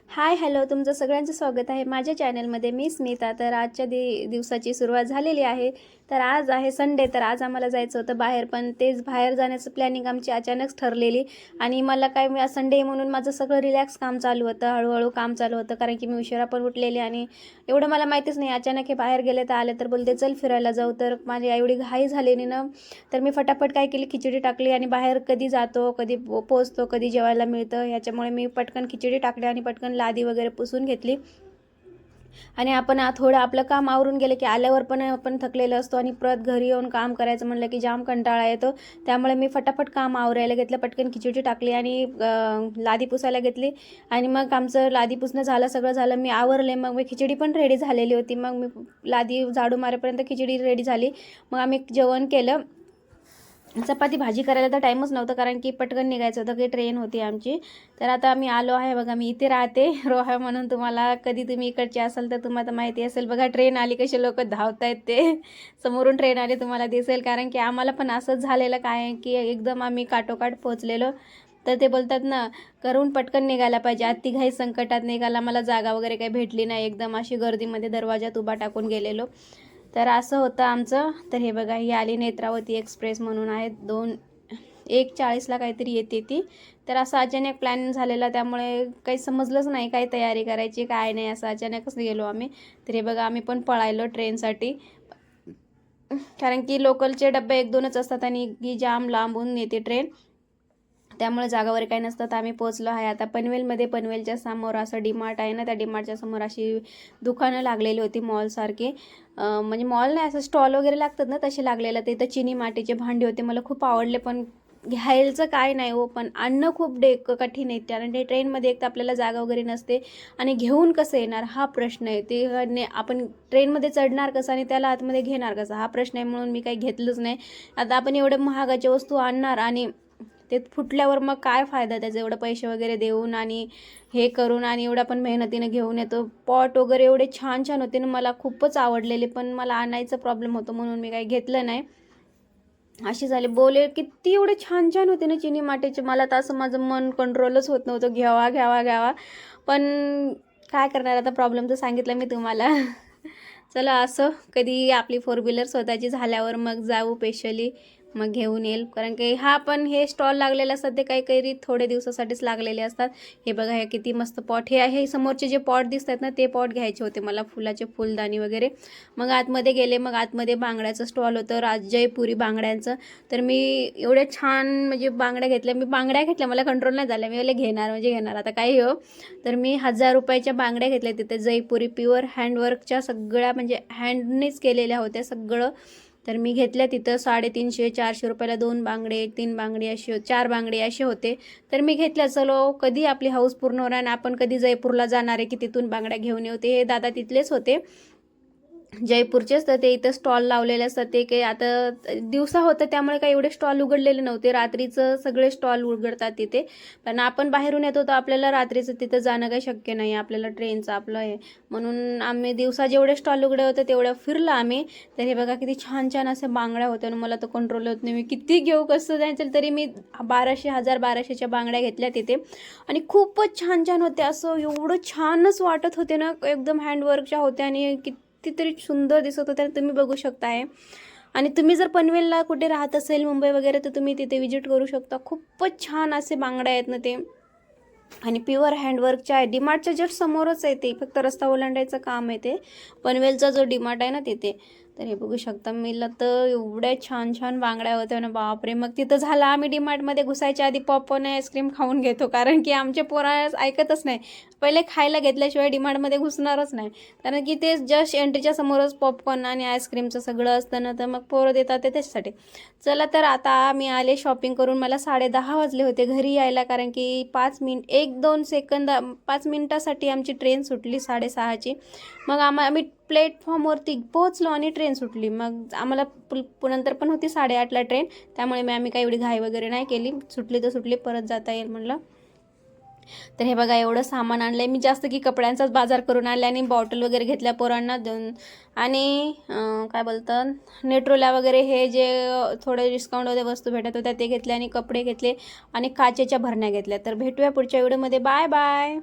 Hi hello, तुमचं सगळ्यांचं स्वागत आहे माझ्या चॅनलमध्ये. मी स्मिता. तर आजच्या दिवसाची सुरुवात झालेली आहे. तर आज आहे संडे. तर आज आम्हाला जायचं होतं बाहेर, पण तेच बाहेर जाण्याचं प्लॅनिंग आमची अचानक ठरलेली. आणि मला काय, मी आज संडे म्हणून माझं सगळं रिलॅक्स काम चालू होतं, हळूहळू काम चालू होतं, कारण की मी उशिरा पण उठलेली आणि एवढं मला माहितीच नाही. अचानक हे बाहेर गेले तर आले तर बोलते चल फिरायला जाऊ. तर माझी एवढी घाई झालेली ना, तर मी फटाफट काय केली, खिचडी टाकली. आणि बाहेर कधी जातो, कधी पोचतो, कधी जेवायला मिळतं, ह्याच्यामुळे मी पटकन खिचडी टाकली आणि पटकन लादी वगैरे पुसून घेतली. आणि आपण थोडं आपलं काम आवरून गेलं की आल्यावर पण आपण थकलेलो असतो आणि परत घरी येऊन काम करायचं म्हणलं की जाम कंटाळा येतो. त्यामुळे मी फटाफट काम आवरायला घेतलं, पटकन खिचडी टाकली आणि लादी पुसायला घेतली. आणि मग आमचं लादी पुसणं झालं, सगळं झालं, मी आवरले. मग मी खिचडी पण रेडी झालेली होती. मग मी लादी झाडू मारेपर्यंत खिचडी रेडी झाली. मग आम्ही जेवण केलं. चपाती भाजी करायला तर टाईमच नव्हता, कारण की पटकन निघायचं होतं, की ट्रेन होती आमची. तर आता आम्ही आलो आहे बघा. मी इथे राहते रोहा म्हणून. तुम्हाला कधी तुम्ही इकडचे असाल तर तुम्हाला माहिती असेल बघा, ट्रेन आली कसे लोक धावत आहेत ते. समोरून ट्रेन आली तुम्हाला दिसेल, कारण की आम्हाला पण असंच झालेलं काय की एकदम आम्ही काठोकाठ पोहोचलेलो. तर ते बोलतात ना, करून पटकन निघायला पाहिजे. अतिघाई संकटात निघाला. मला जागा वगैरे काही भेटली नाही, एकदम अशी गर्दीमध्ये दरवाजात उभा टाकून गेलेलो. तर असं होतं आमचं. तर हे बघा, ही आली नेत्रावती एक्सप्रेस म्हणून आहे, 1:40ला काहीतरी येते ती. तर असं अचानक प्लॅन झालेला, त्यामुळे काही समजलंच नाही काय तयारी करायची काय नाही, असं अचानकच गेलो आम्ही. तर हे बघा, आम्ही पण पळायलो ट्रेनसाठी, कारण की लोकलचे डबे 1-2च असतात आणि की जाम लांबून येते ट्रेन, त्यामुळे जागावर काही नसतं. तर आम्ही पोचलो आहे आता पनवेलमध्ये. पनवेलच्या समोर असं डीमार्ट आहे ना, त्या डीमार्टच्या समोर अशी दुकानं लागलेली होती मॉलसारखी. म्हणजे मॉल नाही, असं स्टॉल वगैरे लागतात ना तसे लागलेलं. ते तर चिनी मातीचे भांडी होते, मला खूप आवडले. पण घ्यायचं काय नाही हो, पण आणणं खूप कठीण आहे, कारण ते ट्रेनमध्ये एक तर आपल्याला जागा वगैरे नसते आणि घेऊन कसं येणार हा प्रश्न आहे. ते आपण ट्रेनमध्ये चढणार कसं आणि त्याला आतमध्ये घेणार कसं हा प्रश्न आहे, म्हणून मी काही घेतलंच नाही. आता आपण एवढं महागाच्या वस्तू आणणार आणि ते फुटल्यावर मग काय फायदा त्याचा, एवढं पैसे वगैरे देऊन आणि हे करून आणि एवढं आपण मेहनतीनं घेऊन येतो. पॉट वगैरे एवढे छान छान होते ना, मला खूपच आवडलेले, पण मला आणायचा प्रॉब्लेम होतो म्हणून मी काही घेतलं नाही. अशी झाले बोले, किती एवढे छान छान होते ना चिनी माटेचे. मला तर असं माझं मन कंट्रोलच होत नव्हतं, घ्यावा घ्यावा घ्यावा. पण काय करणार आता, प्रॉब्लेम तर सांगितलं मी तुम्हाला. चला, असं कधी आपली 4 व्हीलर स्वतःची झाल्यावर मग जाऊ स्पेशली, मग घेऊन येईल. कारण की हा पण हे स्टॉल लागलेले असतात ते काही काही थोडे दिवसासाठीच लागलेले असतात. हे बघा, हे किती मस्त पॉट. हे आहे समोरचे जे पॉट दिसत आहेत ना, ते पॉट घ्यायचे होते मला, फुलाचे फुलदाणी वगैरे. मग आतमध्ये गेले. मग आतमध्ये बांगड्याचं स्टॉल होतं, जयपुरी बांगड्यांचं. तर मी एवढे छान म्हणजे बांगड्या घेतल्या. मी बांगड्या घेतल्या, मला कंट्रोल नाही झालं. मी बोले घेणार म्हणजे घेणार, आता काही हो. तर मी 1000 रुपयाच्या बांगड्या घेतल्या तिथे, जयपुरी प्युअर हँडवर्कच्या, सगळ्या म्हणजे हँडनीच केलेल्या होत्या सगळं. तर मी घेतल्या तिथं 350-400 रुपयाला 2 बांगडे, 3 बांगडे असे, 4 बांगडे असे होते. तर मी घेतल्या. चलो, कधी आपली हाऊस पूर्ण होणार आणि आपण कधी जयपूरला जाणार आहे की तिथून बांगड्या घेऊन येते. हे दादा तिथलेच होते, जयपूरचेच. तर ते इथं स्टॉल लावलेले असतात. ते काही आता दिवसा होतं त्यामुळे काही एवढे स्टॉल उघडलेले नव्हते, रात्रीचं सगळे स्टॉल उघडतात तिथे. पण आपण बाहेरून येतो तर आपल्याला रात्रीचं तिथं जाणं काही शक्य नाही, आपल्याला ट्रेनचं आपलं आहे म्हणून. आम्ही दिवसा जेवढे स्टॉल उघडे होते तेवढं फिरलं आम्ही. तर हे बघा, किती छान छान असे बांगड्या होत्या आणि मला तर कंट्रोल होत नाही, मी किती घेऊ कसं जायचं. तरी मी 1200-1200च्या बांगड्या घेतल्या तिथे आणि खूपच छान छान होत्या. असं एवढं छानच वाटत होते ना, एकदम हँडवर्कच्या होत्या आणि कितीतरी सुंदर दिसत होत्या, तुम्ही बघू शकताय. आणि तुम्ही जर पनवेलला कुठे राहत असेल, मुंबई वगैरे, तर तुम्ही तिथे विजिट करू शकता. खूपच छान असे बांगड्या आहेत ना ते, आणि प्युअर हँडवर्कच्या आहे. डीमार्टच्या जस्ट समोरच आहे ते, फक्त रस्ता ओलांडायचं काम आहे ते, पनवेलचा जो डीमार्ट आहे ना तिथे. तर हे बघू शकता, मीला तर एवढ्या छान छान बांगड्या होत्या ना, बापरे. मग तिथं झालं, आम्ही डीमार्टमध्ये घुसायच्या आधी पॉपकॉर्न आईस्क्रीम खाऊन घेतो, कारण की आमचे पोरा ऐकतच नाही, पहिले खायला घेतल्याशिवाय डीमार्टमध्ये घुसणारच नाही. कारण की ते जस्ट एंट्रीच्या समोरच पॉपकॉर्न आणि आईस्क्रीमचं सगळं असतं ना, तर मग पोरं देतात ते त्याच्यासाठी. चला, तर आता मी आले शॉपिंग करून. मला 10:30 वाजले होते घरी यायला, कारण की 1-2 सेकंद 5 मिनिटासाठी आमची ट्रेन सुटली 6:30ची. मग आम्ही प्लॅटफॉर्मवरती पोहोचलो आणि ट्रेन सुटली. मग आम्हाला नंतर पण होती 8:30ला ट्रेन, त्यामुळे आम्ही काही एवढी घाई वगैरे नाही केली. सुटली तर सुटली, परत जाता येईल म्हणलं. तर हे बघा, एवढं सामान आणलं आहे मी, जास्त की कपड्यांचाच बाजार करून आणला आणि बॉटल वगैरे घेतल्या पोरांना देऊन. आणि काय बोलतात, नेट्रोला वगैरे हे जे थोडे डिस्काउंटमध्ये वस्तू भेटत होत्या ते घेतल्या आणि कपडे घेतले आणि काचेच्या भरण्या घेतल्या. तर भेटूया पुढच्या व्हिडिओमध्ये. Bye bye.